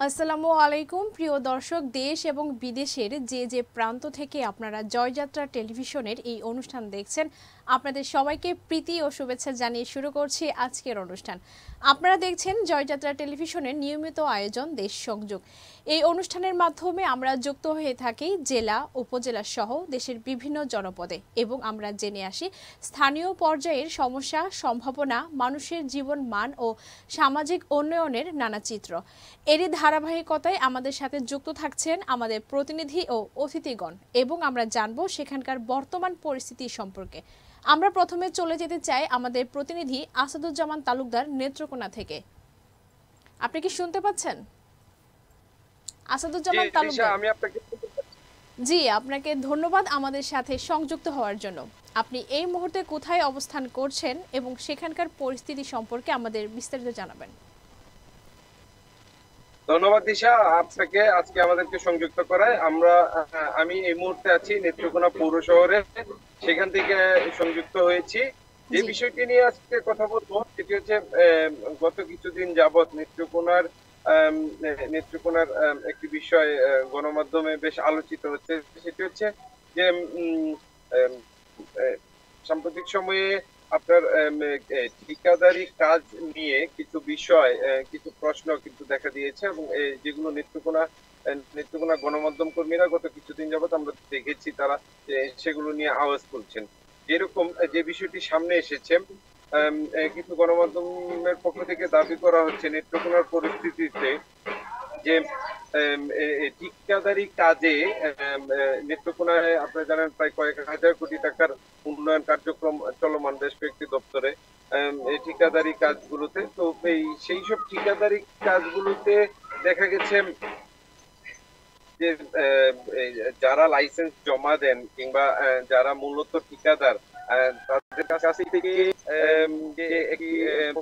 আসসালামু আলাইকুম প্রিয় দর্শক, দেশ এবং বিদেশের যে প্রান্ত থেকে আপনারা জয়যাত্রা টেলিভিশনের এই অনুষ্ঠান দেখছেন, আপনাদের সবাইকে প্রীতি ও শুভেচ্ছা জানিয়ে শুরু করছি আজকের অনুষ্ঠান। আপনারা দেখছেন জয়যাত্রা টেলিভিশনের নিয়মিত আয়োজন দেশ সংযোগ। এই অনুষ্ঠানের মাধ্যমে আমরা যুক্ত হয়ে থাকি জেলা উপজেলা সহ দেশের বিভিন্ন জনপদে এবং আমরা জেনে আসি স্থানীয় পর্যায়ের সমস্যা, সম্ভাবনা, মানুষের জীবন মান ও সামাজিক উন্নয়নের নানা চিত্র। এরই ধারাবাহিকতায় আমাদের সাথে যুক্ত থাকছেন আমাদের প্রতিনিধি ও অতিথিগণ এবং আমরা জানবো সেখানকার বর্তমান পরিস্থিতি সম্পর্কে। আমরা প্রথমে চলে যেতে চাই আমাদের প্রতিনিধি আসাদুজ্জামান তালুকদার নেত্রকোনা থেকে। আপনি কি শুনতে পাচ্ছেন? আসাদুজ্জামান তালুকদার, জি, আপনাকে ধন্যবাদ আমাদের সাথে সংযুক্ত হওয়ার জন্য। আপনি এই মুহূর্তে কোথায় অবস্থান করছেন এবং সেখানকার পরিস্থিতি সম্পর্কে আমাদের বিস্তারিত জানাবেন। ধন্যবাদ দিশা, আপনাকে আজকে আমাদেরকে সংযুক্ত করায়। আমি এই মুহূর্তে আছি নেত্রকোনা পৌর শহরে, সেখান থেকে সংযুক্ত হয়েছি। যে বিষয়টি নিয়ে আজকে কথা বলবো সেটি হচ্ছে গত কিছুদিন যাবৎ নেত্রকোনার একটি বিষয় গণমাধ্যমে বেশ আলোচিত হচ্ছে। সেটি হচ্ছে যে সাম্প্রতিক সময়ে আপনার ঠিকাদারি কাজ নিয়ে কিছু বিষয়, কিছু প্রশ্ন কিন্তু দেখা দিয়েছে এবং যেগুলো নেত্রকোনা গণমাধ্যম কর্মীরা গত কিছুদিন যাবত আমরা দেখেছি তারা সেগুলো নিয়ে আওয়াজ তুলছেন। যেরকম যে বিষয়টি সামনে এসেছে, কিছু গণমাধ্যমের পক্ষ থেকে দাবি করা হচ্ছে নেত্রকোনার পরিস্থিতিতে যে ঠিকাদারি কাজে নেত্রকোনায় আপনারা জানেন প্রায় কয়েক হাজার কোটি টাকার উন্নয়ন কার্যক্রম চলমান বেশ কয়েকটি দপ্তরে এই ঠিকাদারি কাজগুলোতে। তো সেই সব ঠিকাদারি কাজগুলোতে দেখা গেছে যে যারা লাইসেন্স জমা দেন কিংবা যারা মূলত ঠিকাদার, তাদের কাছ থেকে যে একটি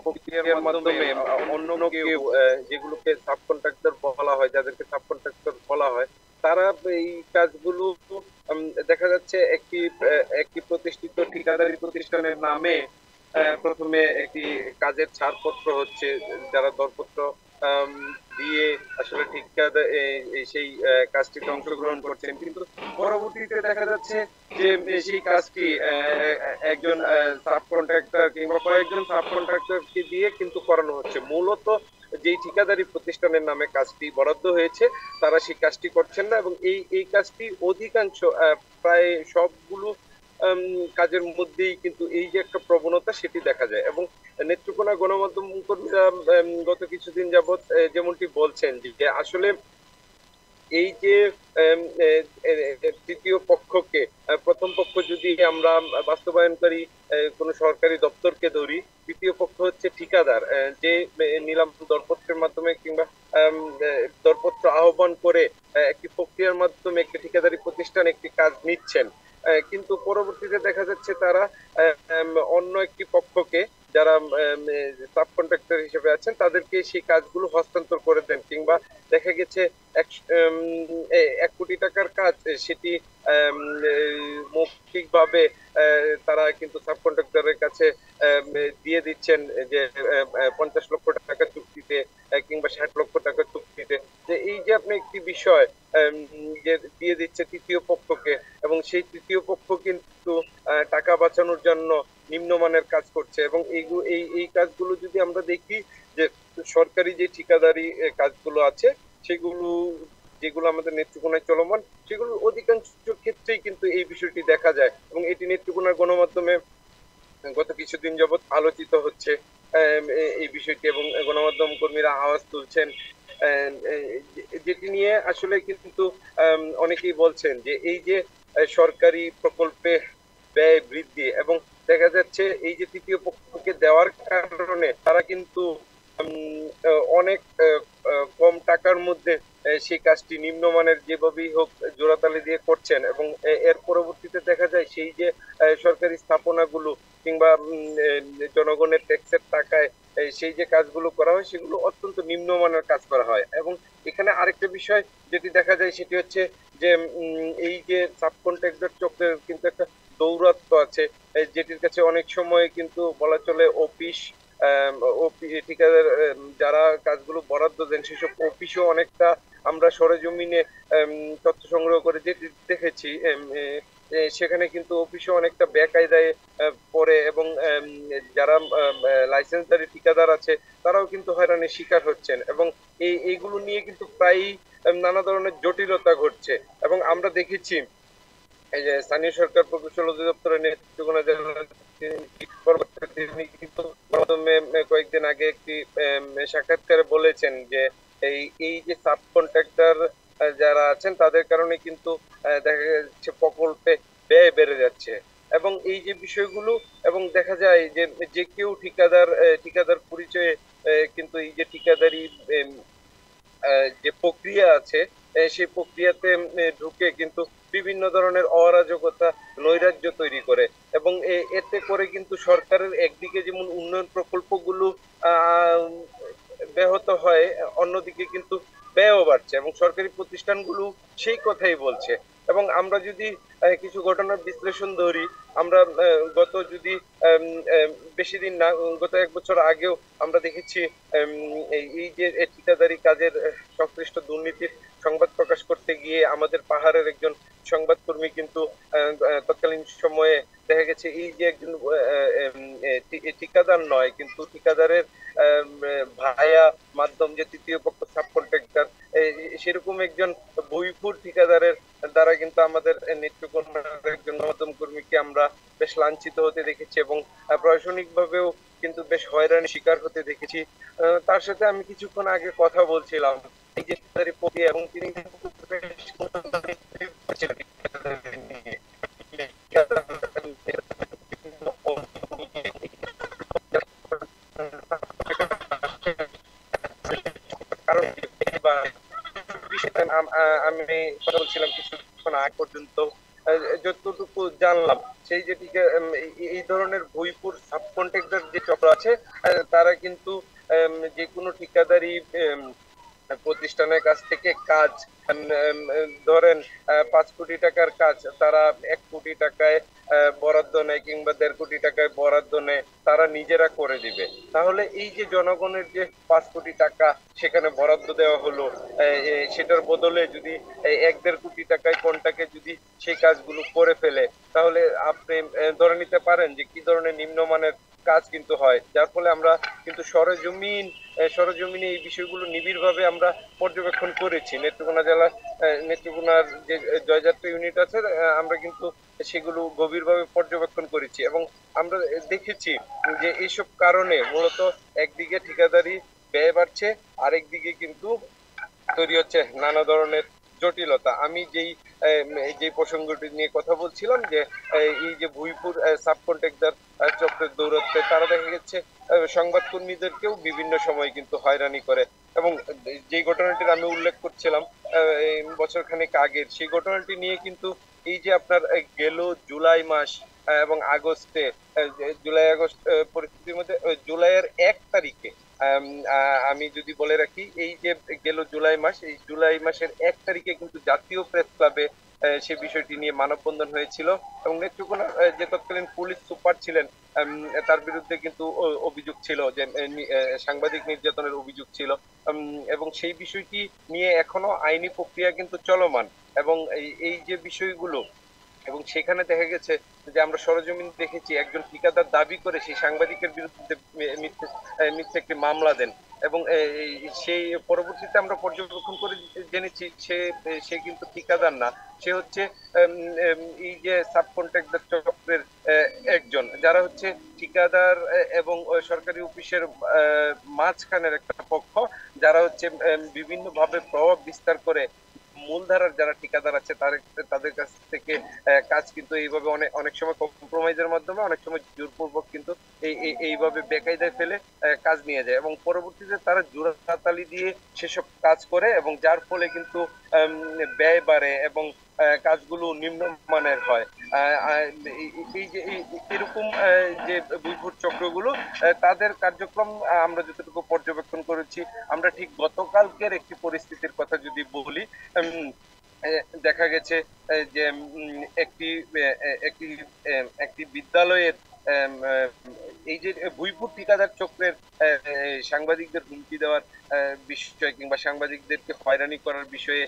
প্রক্রিয়ার মাধ্যমে অন্য কেউ, যেগুলোকে সাব কন্ট্রাক্টর বলা হয়, যাদেরকে সাব কন্ট্রাক্টর বলা হয়, তারা এই কাজগুলো দেখা যাচ্ছে একটি প্রতিষ্ঠিত ঠিকাদারি প্রতিষ্ঠানের নামে প্রথমে একটি কাজের ছাড়পত্র হচ্ছে, যারা দরপত্র দিয়ে আসলে ঠিকাদার সেই কাজটিতে অংশগ্রহণ করছেন, কিন্তু পরবর্তীতে দেখা যাচ্ছে যে সেই কাজটি একজন সাব কন্ট্রাক্টর কিংবা কয়েকজন সাব কন্ট্রাক্টরকে দিয়ে কিন্তু করানো হচ্ছে। মূলত যেই ঠিকাদারি প্রতিষ্ঠানের নামে কাজটি বরাদ্দ হয়েছে তারা সেই কাজটি করছেন না এবং এই কাজটি অধিকাংশ প্রায় সবগুলো কাজের মধ্যেই কিন্তু এই যে একটা প্রবণতা সেটি দেখা যায়। এবং নেত্রকোনা গণমাধ্যম কর্মীরা গত কিছুদিন যাবৎ যেমনটি বলছেন যে আসলে এই যে তৃতীয় পক্ষকে, প্রথম পক্ষ যদি আমরা বাস্তবায়নকারী কোনো সরকারি দপ্তরকে ধরি, তৃতীয় পক্ষ হচ্ছে ঠিকাদার, যে নিলাম দরপত্রের মাধ্যমে কিংবা দরপত্র আহ্বান করে একটি প্রক্রিয়ার মাধ্যমে একটি ঠিকাদারি প্রতিষ্ঠান একটি কাজ নিচ্ছেন, কিন্তু পরবর্তীতে দেখা যাচ্ছে তারা অন্য একটি পক্ষকে, যারা সাব কন্ট্রাক্টর হিসেবে আছেন, তাদেরকে সেই কাজগুলো হস্তান্তর করে দেন, কিংবা দেখা গেছে 1 কোটি টাকার কাজ সেটি মৌখিকভাবে তারা কিন্তু সাব কন্ট্রাক্টরের কাছে দিয়ে দিচ্ছেন যে 50 লক্ষ টাকা চুক্তিতে কিংবা 60 লক্ষ টাকা চুক্তিতে। যে এই যে আপনি একটি বিষয় যে দিয়ে দিচ্ছে তৃতীয় পক্ষকে, এবং সেই তৃতীয় পক্ষ কিন্তু টাকা বাঁচানোর জন্য নিম্নমানের কাজ করছে। এবং এই কাজগুলো যদি আমরা দেখি যে সরকারি যে ঠিকাদারি কাজগুলো আছে যেগুলো আমাদের নেত্রকোনায় চলমান, সেগুলো অধিকাংশ ক্ষেত্রেই কিন্তু এই বিষয়টি দেখা যায় এবং এটি নেত্রকোনার গণমাধ্যমে গত কিছুদিন যাবৎ আলোচিত হচ্ছে এই বিষয়টি, এবং গণমাধ্যম কর্মীরা আওয়াজ তুলছেন, যেটি নিয়ে আসলে কিন্তু অনেকেই বলছেন যে এই যে সরকারি প্রকল্পে ব্যয় বৃদ্ধি এবং দেখা যাচ্ছে এই যে তৃতীয় পক্ষকে দেওয়ার কারণে তারা কিন্তু অনেক কম টাকার মধ্যে সেই কাজটি নিম্নমানের যেভাবেই হোক জোড়াতালি দিয়ে করছেন, এবং এর পরবর্তীতে দেখা যায় সেই যে সরকারি স্থাপনাগুলো কিংবা জনগণের ট্যাক্সের টাকায় সেই যে কাজগুলো করা হয় সেগুলো অত্যন্ত নিম্নমানের কাজ করা হয়। এবং এখানে আরেকটা বিষয় যেটি দেখা যায় সেটি হচ্ছে যে এই যে সাব কন্ট্রাক্টর চক্রের কিন্তু একটা দৌরাত্ম্য আছে, যেটির কাছে অনেক সময় কিন্তু বলা চলে অফিস ঠিকাদার যারা কাজগুলো বরাদ্দ দেন সেসব অফিসও অনেকটা আমরা সরেজমিনে তথ্য সংগ্রহ করে যে দেখেছি, সেখানে কিন্তু অফিসও অনেকটা বেকায়দায় পড়ে, এবং যারা লাইসেন্সধারী ঠিকাদার আছে তারাও কিন্তু হয়রানির শিকার হচ্ছেন, এবং এইগুলো নিয়ে কিন্তু প্রায়ই নানা ধরনের জটিলতা ঘটছে। এবং আমরা দেখেছি এই যে স্থানীয় সরকার প্রকৌশল অধিদপ্তরের নেতৃত্বগুলো তিনি কিন্তু কয়েকদিন আগে একটি সাক্ষাৎকারে বলেছেন যে এই এই যে সাব কন্ট্রাক্টর যারা আছেন তাদের কারণে কিন্তু দেখা যাচ্ছে প্রকল্পে ব্যয় বেড়ে যাচ্ছে। এবং এই যে বিষয়গুলো, এবং দেখা যায় যে যে কেউ ঠিকাদার পরিচয়ে কিন্তু এই যে ঠিকাদারি যে প্রক্রিয়া আছে সেই প্রক্রিয়াতে ঢুকে কিন্তু বিভিন্ন ধরনের অরাজকতা, নৈরাজ্য তৈরি করে, এবং এতে করে কিন্তু সরকারের একদিকে যেমন উন্নয়ন প্রকল্পগুলো আহ ব্যাহত হয়, অন্যদিকে কিন্তু ব্যয়ও বাড়ছে, এবং সরকারি প্রতিষ্ঠানগুলো সেই কথাই বলছে। এবং আমরা যদি কিছু ঘটনার বিশ্লেষণ ধরি, আমরা গত যদি আম, আম, বেশি দিন না, গত 1 বছর আগেও আমরা দেখেছি এই যে ঠিকাদারি কাজের সংশ্লিষ্ট দুর্নীতির সংবাদ প্রকাশ করতে গিয়ে আমাদের পাহাড়ের একজন সংবাদকর্মী কিন্তু তৎকালীন সময়ে দেখা গেছে এই যে একজন ঠিকাদার নয়, কিন্তু ঠিকাদারের ভায়া মাধ্যম যে তৃতীয় পক্ষ সাব কন্ট্রাক্টর, সেরকম একজন ভুইফুর ঠিকাদারের দ্বারা কিন্তু আমাদের নেত্রকোনার একজন নর্দম কর্মীকে আমরা বেশ লাঞ্ছিত হতে দেখেছি, এবং প্রশাসনিক ভাবেও কিন্তু বেশ হয়রানির শিকার হতে দেখেছি। তার সাথে আমি কিছুক্ষণ আগে কথা বলছিলাম এই যে ঠিকাদারি প্রক্রিয়া, এবং তিনি কিন্তু বেশ কারণ আমি কথা বলছিলাম কিছুক্ষণ আগ পর্যন্ত, যতটুকু জানলাম সেই যে এই ধরনের ভুইপুর সাব কন্ট্রাক্টর যে চক্র আছে, তারা কিন্তু যে কোনো ঠিকাদারি প্রতিষ্ঠানের কাছ থেকে কাজ ধরেন 5 কোটি টাকার কাজ তারা 1 কোটি টাকায় বরাদ্দ নেয়, কিংবা 1.5 কোটি টাকায় বরাদ্দ নেয়, তারা নিজেরা করে দিবে। তাহলে এই যে জনগণের যে 5 কোটি টাকা সেখানে বরাদ্দ দেওয়া হলো, সেটার বদলে যদি 1-1.5 কোটি টাকায় কোনটাকে যদি সেই কাজগুলো করে ফেলে, তাহলে আপনি ধরে নিতে পারেন যে কি ধরনের নিম্নমানের কাজ কিন্তু হয়, যার ফলে আমরা কিন্তু সরেজমিনে এই বিষয়গুলো নিবিড়ভাবে আমরা পর্যবেক্ষণ করেছি। নেত্রকোনা জেলার নেত্রকোনার যে জয়যাত্রা ইউনিট আছে, আমরা কিন্তু সেগুলো গভীরভাবে পর্যবেক্ষণ করেছি, এবং আমরা দেখেছি যে এইসব কারণে মূলত একদিকে ঠিকাদারি ব্যয় বাড়ছে, আরেকদিকে কিন্তু তৈরি হচ্ছে নানা ধরনের জটিলতা। আমি যে প্রসঙ্গটি নিয়ে কথা বলছিলাম যে এই যে ভুইপুর সাব কন্ট্রাক্টর চক্রের দৌরত্বে তারা দেখা গেছে সংবাদকর্মীদেরকেও বিভিন্ন সময় কিন্তু হয়রানি করে, এবং যে ঘটনাটির আমি উল্লেখ করছিলাম এই বছর খানেক আগের, সেই ঘটনাটি নিয়ে কিন্তু এই যে আপনার গেল জুলাই মাস এবং আগস্টে, জুলাই আগস্ট পরিস্থিতির মধ্যে জুলাইয়ের 1 তারিখে আমি যদি বলে রাখি, এই যে গেল জুলাই মাস, এই জুলাই মাসের 1 তারিখে কিন্তু জাতীয় প্রেস ক্লাবে সে বিষয়টি নিয়ে মানববন্ধন হয়েছিল, এবং নেত্রকোনার যে তৎকালীন পুলিশ সুপার ছিলেন তার বিরুদ্ধে কিন্তু অভিযোগ ছিল যে সাংবাদিক নির্যাতনের অভিযোগ ছিল, এবং সেই বিষয়টি নিয়ে এখনো আইনি প্রক্রিয়া কিন্তু চলমান। এবং এই যে বিষয়গুলো, এবং সেখানে দেখা গেছে যে আমরা সরেজমিন দেখেছি একজন ঠিকাদার দাবি করে সেই সাংবাদিকের বিরুদ্ধে মিথ্যে মিথ্যে একটি মামলা দেন, এবং সেই পরবর্তীতে আমরা পর্যবেক্ষণ করে জেনেছি সে সে কিন্তু ঠিকাদার না, সে হচ্ছে এই যে সাব কন্ট্রাক্টর চক্রের একজন, যারা হচ্ছে ঠিকাদার এবং সরকারি অফিসের মাঝখানের একটা পক্ষ, যারা হচ্ছে বিভিন্ন ভাবে প্রভাব বিস্তার করে মূলধারার যারা ঠিকাদার আছে তাদের কাছ থেকে কাজ কিন্তু এইভাবে অনেক অনেক সময় কম্প্রোমাইজের মাধ্যমে, অনেক সময় জোরপূর্বক কিন্তু এইভাবে বেকায়দায় ফেলে কাজ নিয়ে যায়, এবং পরবর্তীতে তারা জোড়াতালি দিয়ে সেসব কাজ করে, এবং যার ফলে কিন্তু ব্যয় বাড়ে এবং কাজগুলো নিম্নমানের হয়। এই যে এরকম যে বুইফুট চক্রগুলো, তাদের কার্যক্রম আমরা যতটুকু পর্যবেক্ষণ করেছি, আমরা ঠিক গতকালকের একটি পরিস্থিতির কথা যদি বলি, দেখা গেছে যে একটি একটি একটি বিদ্যালয়ের আম, আহ, এই যে ভুইপুর ঠিকাদার চক্রের সাংবাদিকদের হুমকি দেওয়ার বিষয় কিংবা সাংবাদিকদেরকে হয়রানি করার বিষয়ে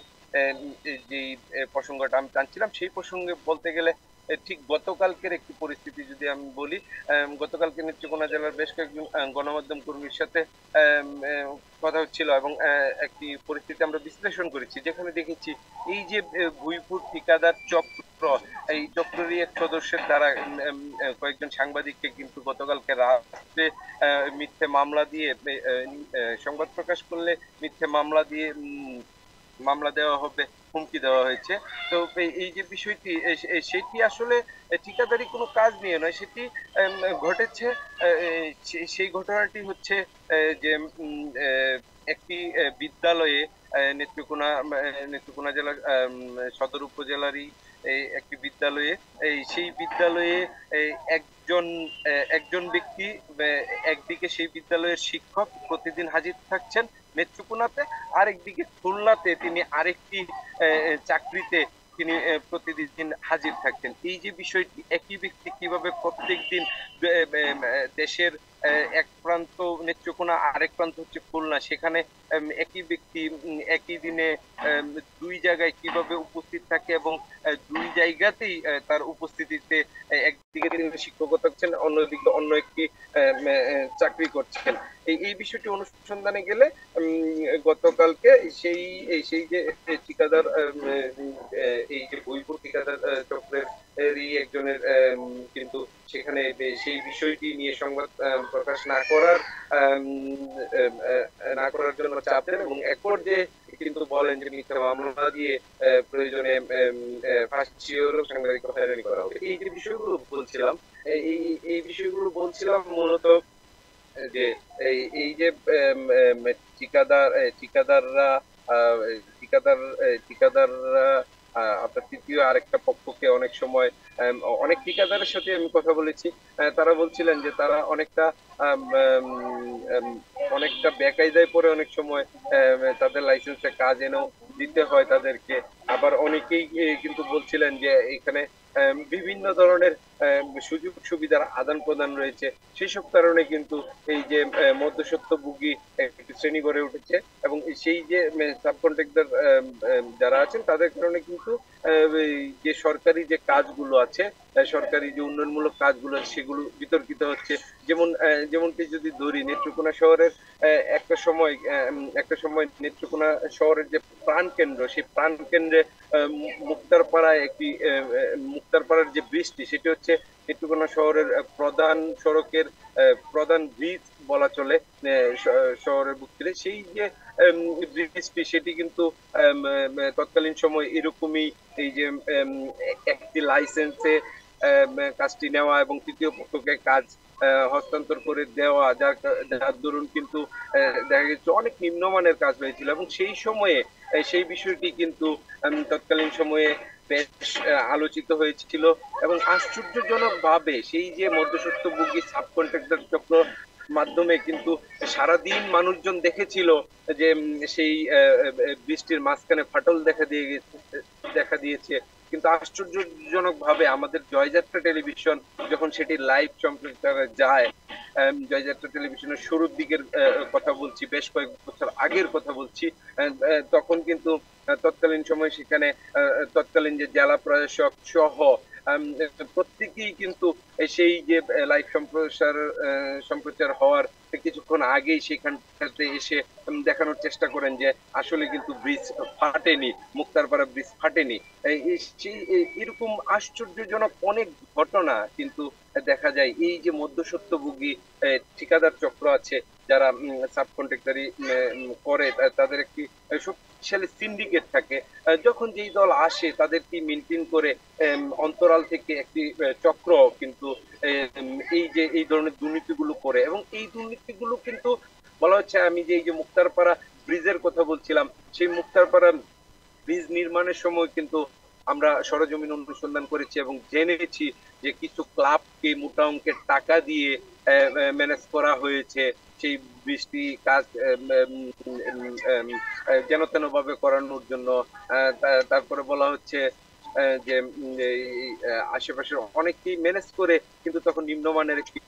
যে প্রসঙ্গটা আমি টানছিলাম, সেই প্রসঙ্গে বলতে গেলে ঠিক গতকালকের একটি পরিস্থিতি যদি আমি বলি। গতকালকে নেত্রকোনা জেলার বেশ কয়েকজন গণমাধ্যম কর্মীর সাথে আম, আহ, কথা হচ্ছিল এবং একটি পরিস্থিতি আমরা বিশ্লেষণ করেছি, যেখানে দেখেছি এই যে ভুইপুর ঠিকাদার চক্র, এই চক্রেরই এক সদস্যের দ্বারা কয়েকজন সাংবাদিককে কিন্তু গতকালকে রাত্রে মিথ্যে মামলা দিয়ে সংবাদ প্রকাশ করলে মিথ্যে মামলা দিয়ে মামলা দেওয়া হবে, হুমকি দেওয়া হয়েছে। তো এই যে বিষয়টি সেটি আসলে ঠিকাদারি কোনো কাজ নিয়ে নয়, সেটি ঘটেছে। সেই ঘটনাটি হচ্ছে যে একটি বিদ্যালয়ে, নেত্রকোনা জেলার সদর উপজেলারই একটি বিদ্যালয়ে, সেই বিদ্যালয়ে এই একজন একজন ব্যক্তি, একদিকে সেই বিদ্যালয়ের শিক্ষক প্রতিদিন হাজির থাকছেন নেত্রকোনাতে, আরেকদিকে খুলনাতে তিনি আরেকটি চাকরিতে তিনি প্রতিদিন হাজির থাকতেন। এই যে বিষয়টি, একই ব্যক্তি কিভাবে প্রত্যেকদিন দেশের এক প্রান্ত নেত্রকোনা, আরেক প্রান্ত হচ্ছে খুলনা, সেখানে একই ব্যক্তি একই দিনে দুই জায়গায় কিভাবে উপস্থিত থাকে এবং দুই জায়গাতেই তার উপস্থিতিতে একদিকে তিনি শিক্ষকতা করছেন, অন্যদিকে অন্য একটি চাকরি করছেন। এই বিষয়টি অনুসন্ধানে গেলে গতকালকে সেই সেই যে ঠিকাদার, এই যে ভুইপুর ঠিকাদার চক্রের একজনের কিন্তু সেখানে সেই বিষয়টি নিয়ে সংবাদ প্রকাশ না করার জন্য চাপ দেন এবং এক পর্যায়ে কিন্তু বলেন যে মিথ্যা মামলা দিয়ে প্রয়োজনে ফাঁসিও সাংবাদিক হয়রানি করা হবে। এই যে বিষয়গুলো বলছিলাম, এই এই বিষয়গুলো বলছিলাম মূলত যে এই যে ঠিকাদার ঠিকাদাররা আহ, ঠিকাদার ঠিকাদাররা আপনার তৃতীয় আরেকটা পক্ষকে অনেক সময় অনেক ঠিকাদারের সাথে আমি কথা বলেছি, তারা বলছিলেন যে তারা অনেকটা আম, আম, আম, অনেকটা বেকায়দায় পড়ে অনেক সময় তাদের লাইসেন্সে কাজ এনেও দিতে হয় তাদেরকে। আবার অনেকেই কিন্তু বলছিলেন যে এখানে বিভিন্ন ধরনের সুযোগ সুবিধার আদান প্রদান রয়েছে, সেসব কারণে কিন্তু এই যে মধ্যস্বত্বভোগী একটি শ্রেণী গড়ে উঠেছে এবং সেই যে সাব কন্ট্রাক্টর যারা আছেন তাদের কারণে কিন্তু এই যে সরকারি যে কাজগুলো আছে, সরকারি যে উন্নয়নমূলক কাজগুলো আছে সেগুলো বিতর্কিত হচ্ছে। যেমনটি যদি ধরি নেত্রকোনা শহরের একটা সময় নেত্রকোনা শহরের যে প্রাণ কেন্দ্র, সেই প্রাণ কেন্দ্রে মুক্তারপাড়ায় একটি মুক্তারপাড়ার যে ব্রিজটি, সেটি হচ্ছে নেত্রকোনা শহরের প্রধান সড়কের প্রধান ব্রিজ বলা চলে শহরের বুক থেকে। সেই যে ব্রিজটি, সেটি কিন্তু তৎকালীন সময় এরকমই এই যে একটি লাইসেন্সে কাজটি নেওয়া এবং তৃতীয় পক্ষকে কাজ হস্তান্তর করে দেওয়া, যার দরুন কিন্তু দেখা গেছে অনেক নিম্নমানের কাজ হয়েছিল এবং সেই সময়ে সেই বিষয়টি কিন্তু তৎকালীন সময়ে বেশ আলোচিত হয়েছিল এবং আশ্চর্যজনক ভাবে সেই যে মধ্যস্বত্বভোগী সাব কন্ট্রাক্টর চক্র মাধ্যমে কিন্তু সারাদিন মানুষজন দেখেছিল যে সেই বৃষ্টির মাঝখানে ফাটল দেখা দিয়েছে। কিন্তু আশ্চর্যজনক ভাবে আমাদের জয়যাত্রা টেলিভিশন যখন সেটি লাইভ সম্প্রচারে যায়, জয়যাত্রা টেলিভিশনের শুরুর দিকের কথা বলছি, বেশ কয়েক বছর আগের কথা বলছি, তখন কিন্তু তৎকালীন সময় সেখানে তৎকালীন যে জেলা প্রশাসক সহ প্রত্যেকেই কিন্তু সেই যে লাইভ সম্প্রচার হওয়ার কিছুক্ষণ আগেই সেখানটাতে এসে দেখানোর চেষ্টা করেন যে আসলে কিন্তু ব্রিজ ফাটেনি, মুক্তারপাড়া ব্রিজ ফাটেনি। এরকম আশ্চর্যজনক অনেক ঘটনা কিন্তু দেখা যায়। এই যে মধ্যস্বত্বভোগী ঠিকাদার চক্র আছে যারা সাব কন্ট্রাক্টরি করে, তাদের একটি শক্তিশালী সিন্ডিকেট থাকে, যখন যেই দল আসে তাদেরকে মেনটেন করে অন্তরাল থেকে একটি চক্র কিন্তু এই ধরনের দুর্নীতিগুলো করে এবং এই দুর্নীতিগুলো কিন্তু বলা হচ্ছে, আমি যে এই যে মুক্তারপাড়া ব্রিজের কথা বলছিলাম, সেই মুক্তারপাড়া ব্রিজ নির্মাণের সময় কিন্তু আমরা সরজমিন অনুসন্ধান করেছি এবং জেনেছি যে কিছু ক্লাবকে মোটা অঙ্কের টাকা দিয়ে ম্যানেজ করা হয়েছে সেই বৃষ্টি কাজ যেন তেন ভাবে করানোর জন্য। তারপরে বলা হচ্ছে যে এই আশেপাশের অনেককেই ম্যানেজ করে কিন্তু তখন নিম্নমানের একটি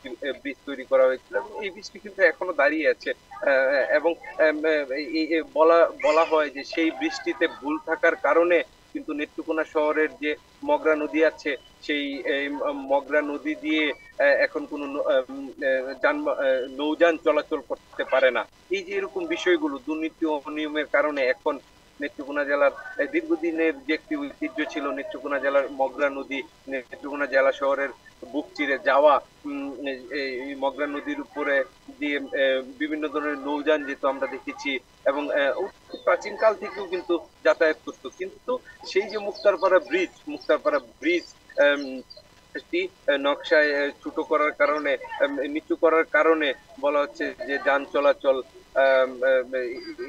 ব্রিজ তৈরি করা হয়েছিল এবং এই ব্রিজটি কিন্তু এখনো দাঁড়িয়ে আছে। এবং বলা বলা হয় যে সেই বৃষ্টিতে ভুল থাকার কারণে কিন্তু নেত্রকোনা শহরের যে মগরা নদী আছে সেই মগরা নদী দিয়ে এখন কোনো নৌযান চলাচল করতে পারে না। এই যে এরকম বিষয়গুলো দুর্নীতি ও অনিয়মের কারণে এখন নেত্রকোনা জেলার দীর্ঘদিনের যে একটি ঐতিহ্য ছিল নেত্রকোনা জেলার মগরা নদী, নেত্রকোনা জেলা শহরের বুক চিরে যাওয়া, এই মগরা নদীর উপরে দিয়ে বিভিন্ন ধরনের নৌযান যেত আমরা দেখেছি এবং প্রাচীন কাল থেকেও কিন্তু যাতায়াত করতো। কিন্তু সেই যে মুক্তারপাড়া ব্রিজ নকশায় ছোট করার কারণে, নিচু করার কারণে বলা হচ্ছে যে যান চলাচল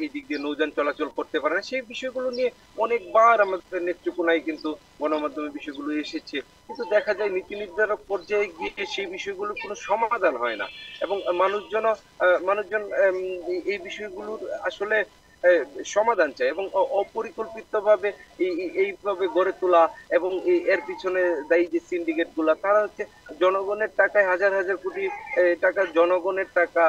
এই দিক দিয়ে নৌযান চলাচল করতে পারে না। সেই বিষয়গুলো নিয়ে অনেকবার আমাদের নেত্রকোনায় কিন্তু গণমাধ্যমে বিষয়গুলো এসেছে, কিন্তু দেখা যায় নীতি নির্ধারক পর্যায়ে গিয়ে সেই বিষয়গুলোর কোনো সমাধান হয় না এবং মানুষজন এই বিষয়গুলোর আসলে সমাধান চায় এবং অপরিকল্পিতভাবে এইভাবে গড়ে তোলা এবং এর পিছনে দায়ী যে সিন্ডিকেট গুলা, তারা হচ্ছে জনগণের টাকায় হাজার হাজার কোটি টাকা, জনগণের টাকা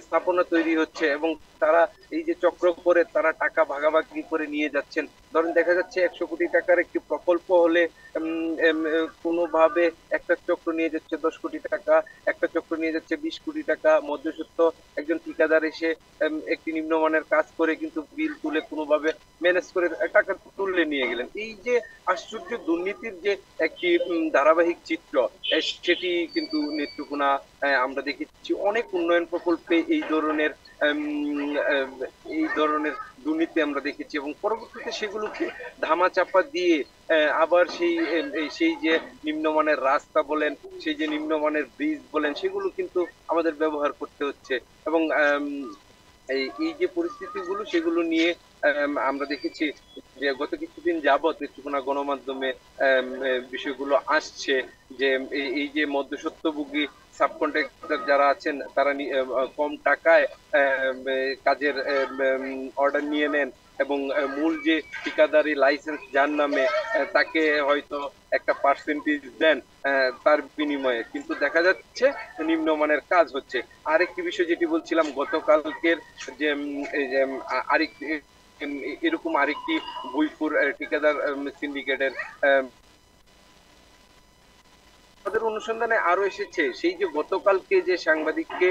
স্থাপনা তৈরি হচ্ছে এবং তারা এই যে চক্র করে তারা টাকা ভাগাভাগি করে নিয়ে যাচ্ছেন। ধরেন দেখা যাচ্ছে 100 কোটি টাকার একটি প্রকল্প হলে কোনোভাবে একটা চক্র নিয়ে যাচ্ছে 10 কোটি টাকা, একটা চক্র নিয়ে যাচ্ছে 20 কোটি টাকা। মধ্যস্বত্ব একজন ঠিকাদার এসে একটি নিম্নমানের কাজ করে কিন্তু বিল তুলে কোনোভাবে ম্যানেজ করে টাকা তুলে নিয়ে গেলেন। এই যে আশ্চর্য দুর্নীতির যে একটি ধারাবাহিক চিত্র, সেটি কিন্তু নেত্রকোনা আমরা দেখেছি অনেক উন্নয়ন প্রকল্পে এই ধরনের দুর্নীতি আমরা দেখেছি এবং পরবর্তীতে সেগুলোকে ধামাচাপা দিয়ে আবার সেই যে নিম্নমানের রাস্তা বলেন, সেই যে নিম্নমানের ব্রিজ বলেন, সেগুলো কিন্তু আমাদের ব্যবহার করতে হচ্ছে এবং এই যে পরিস্থিতিগুলো সেগুলো নিয়ে আমরা দেখেছি যে গত কিছুদিন যাবৎ নেত্রকোনা গণমাধ্যমে বিষয়গুলো আসছে যে এই যে মধ্যস্বত্বভোগী সাবকন্ট্রাক্টর যারা আছেন তারা কম টাকায় কাজের অর্ডার নিয়ে নেন এবং মূল যে ঠিকাদারি লাইসেন্স যার নামে তাকে হয়তো একটা পার্সেন্টেজ দেন তার বিনিময়ে, কিন্তু দেখা যাচ্ছে নিম্নমানের কাজ হচ্ছে। আরেকটি বিষয় যেটি বলছিলাম, গতকালকের যে আরেকটি এরকম আরেকটি ভুইপুর ঠিকাদার সিন্ডিকেটের আমাদের অনুসন্ধানে আরো এসেছে সেই যে গতকালকে যে সাংবাদিককে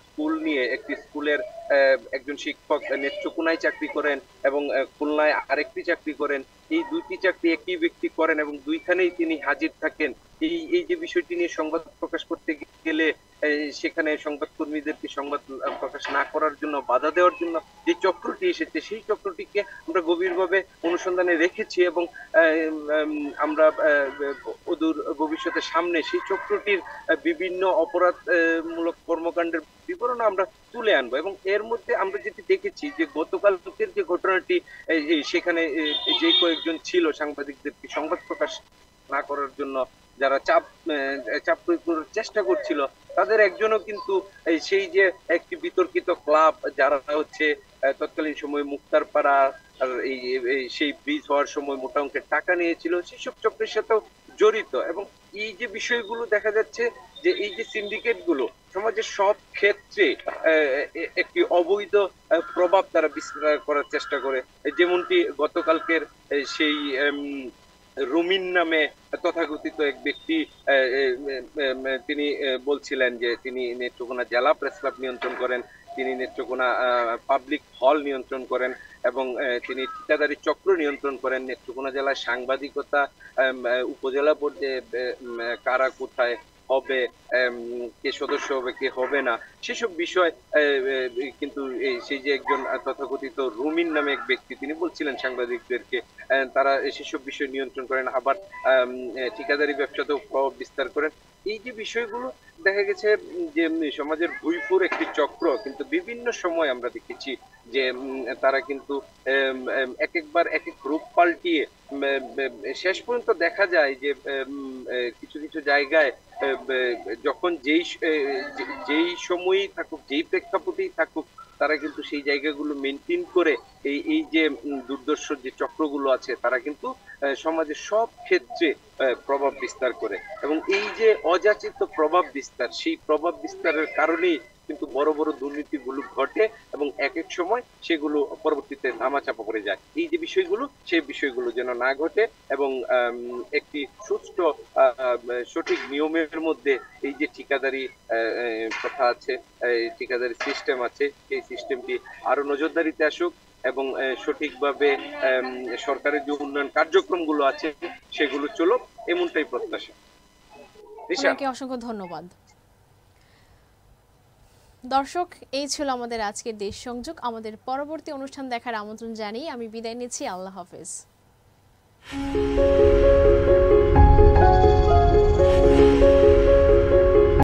স্কুল নিয়ে, একটি স্কুলের একজন শিক্ষক নেত্রকোনায় চাকরি করেন এবং খুলনায় আরেকটি চাকরি করেন, এই দুইটি চাকরি একই ব্যক্তি করেন এবং দুইখানেই তিনি হাজির থাকেন। এই যে বিষয়টি নিয়ে সংবাদ প্রকাশ করতে গেলে সেখানে সংবাদ কর্মীদেরকে সংবাদ প্রকাশ না করার জন্য, বাধা দেওয়ার জন্য যে চক্রটি এসেছে, সেই চক্রটিকে আমরা গভীরভাবে অনুসন্ধানে রেখেছি এবং আমরা অদূর ভবিষ্যতের সামনে সেই চক্রটির বিভিন্ন অপরাধমূলক কর্মকাণ্ডের বিবরণ আমরা তুলে আনবো। এবং এর মধ্যে আমরা যেটি দেখেছি যে গতকালকের যে ঘটনাটি, সেখানে যে কয়েকজন ছিল সাংবাদিকদেরকে সংবাদ প্রকাশ না করার জন্য যারা চাপ প্রয়োগ করার চেষ্টা করছিল, তাদের একজনও কিন্তু সেই যে একটি বিতর্কিত ক্লাব যারা হচ্ছে তৎকালীন সময় মুক্তারপাড়া আর সেই ব্রিজ হওয়ার সময় মোটা অঙ্কের টাকা নিয়েছিল, সেসব চক্রের সাথেও জড়িত। এবং এই যে বিষয়গুলো দেখা যাচ্ছে যে এই যে সিন্ডিকেট গুলো সমাজের সব ক্ষেত্রে একটি অবৈধ প্রভাব তারা বিস্তার করার চেষ্টা করে। যেমনটি গতকালকের সেই রুমিন নামে তথাকথিত এক ব্যক্তি, তিনি বলছিলেন যে তিনি নেত্রকোনা জেলা প্রেস ক্লাব নিয়ন্ত্রণ করেন, তিনি নেত্রকোনা পাবলিক হল নিয়ন্ত্রণ করেন এবং তিনি ঠিকাদারি চক্র নিয়ন্ত্রণ করেন। নেত্রকোনা জেলার সাংবাদিকতা উপজেলা পর্যায়ে কারা কোথায় হবে, কে সদস্য হবে কে হবে না, সেসব বিষয় কিন্তু সেই যে একজন তথাকথিত রুমিন নামে এক ব্যক্তি, তিনি বলছিলেন সাংবাদিকদেরকে তারা সেসব বিষয় নিয়ন্ত্রণ করেন, আবার ঠিকাদারি ব্যবসাতেও প্রভাব বিস্তার করেন। এই যে বিষয়গুলো দেখা গেছে যে সমাজের ভুইপুর একটি চক্র, কিন্তু বিভিন্ন সময় আমরা দেখেছি যে তারা কিন্তু এক একবার এক এক রূপ পাল্টিয়ে শেষ পর্যন্ত দেখা যায় যে কিছু কিছু জায়গায় যখন যেই সময়ই থাকুক, যেই প্রেক্ষাপটেই থাকুক, তারা কিন্তু সেই জায়গাগুলো মেনটেন করে এই যে দুর্দর্শ যে চক্রগুলো আছে, তারা কিন্তু সমাজের সব ক্ষেত্রে প্রভাব বিস্তার করে। এবং এই যে অযাচিত প্রভাব বিস্তার, সেই প্রভাব বিস্তারের কারণেই কিন্তু বড় বড় দুর্নীতিগুলো ঘটে এবং এক এক সময় সেগুলো পরবর্তীতে ধামাচাপা পড়ে যায়। এই যে বিষয়গুলো, সেই বিষয়গুলো যেন না ঘটে এবং একটি সুষ্ঠু সঠিক নিয়মের মধ্যে এই যে ঠিকাদারি প্রথা আছে, ঠিকাদারি সিস্টেম আছে, সেই সিস্টেমটি আরো নজরদারিতে আসুক এবং সঠিকভাবে সরকারের যে উন্নয়ন কার্যক্রমগুলো আছে সেগুলো চলুক, এমনটাই প্রত্যাশা। আপনাকে অসংখ্য ধন্যবাদ। দর্শক, এই ছিল আমাদের আজকের দেশ সংযোগ। আমাদের পরবর্তী অনুষ্ঠান দেখার আমন্ত্রণ জানিয়ে আমি বিদায় নিচ্ছি। আল্লাহ হাফেজ।